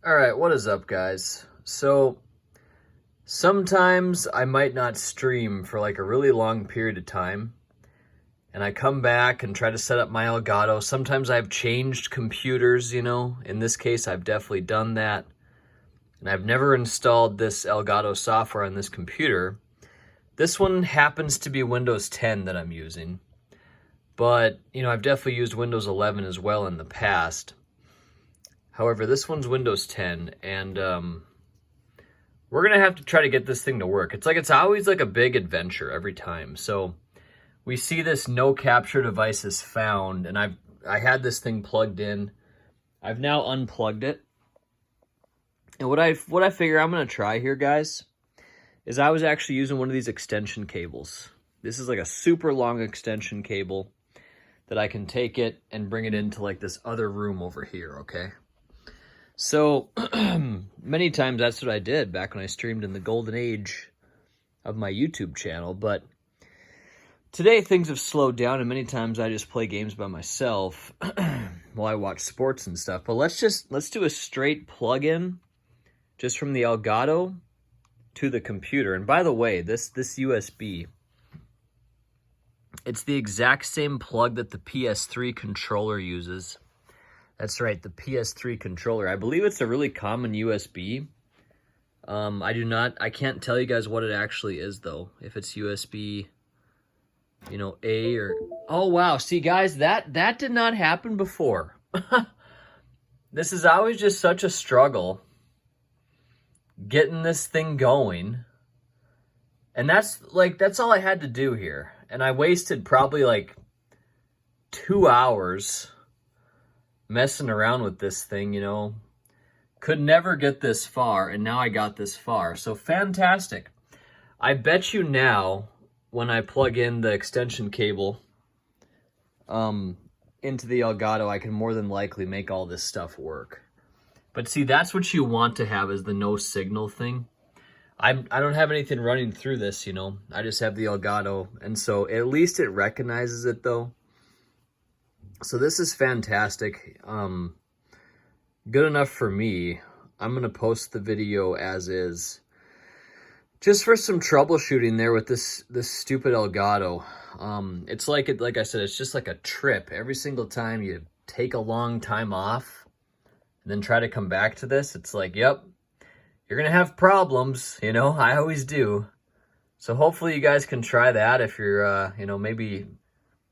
All right, what is up, guys? So sometimes I might not stream for like a really long period of time, and I come back and try to set up my Elgato. Sometimes I've changed computers, In this case, I've definitely done that. And I've never installed this Elgato software on this computer. This one happens to be Windows 10 that I'm using. But, I've definitely used Windows 11 as well in the past. However, this one's Windows 10, and we're going to have to try to get this thing to work. It's always like a big adventure every time. So we see this no capture devices found, and I had this thing plugged in. I've now unplugged it. And what I figure I'm going to try here, guys, is I was actually using one of these extension cables. This is like a super long extension cable that I can take it and bring it into like this other room over here, okay? So many times that's what I did back when I streamed in the golden age of my YouTube channel. But today things have slowed down, and many times I just play games by myself while I watch sports and stuff. But let's do a straight plug-in just from the Elgato to the computer. And by the way, this USB, it's the exact same plug that the PS3 controller uses. That's right, the PS3 controller. I believe it's a really common USB. I can't tell you guys what it actually is though. If it's USB, A or, oh wow, see guys, that did not happen before. This is always just such a struggle getting this thing going. And that's all I had to do here. And I wasted probably like 2 hours messing around with this thing, Could never get this far, and now I got this far. So fantastic. I bet you now, when I plug in the extension cable into the Elgato, I can more than likely make all this stuff work. But see, that's what you want to have, is the no signal thing. I don't have anything running through this, I just have the Elgato, and so at least it recognizes it though. So this is fantastic. Good enough for me. I'm going to post the video as is. Just for some troubleshooting there with this stupid Elgato. It's like I said, it's just like a trip. Every single time you take a long time off and then try to come back to this, it's like, yep, you're going to have problems, I always do. So hopefully you guys can try that if you're, maybe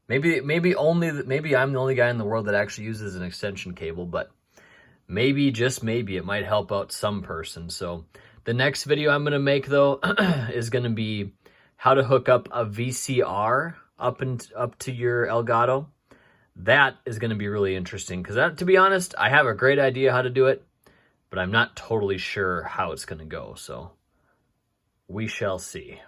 I'm the only guy in the world that actually uses an extension cable, but maybe, just maybe, it might help out some person. So the next video I'm going to make, though, is going to be how to hook up a VCR up to your Elgato. That is going to be really interesting because, to be honest, I have a great idea how to do it, but I'm not totally sure how it's going to go. So we shall see.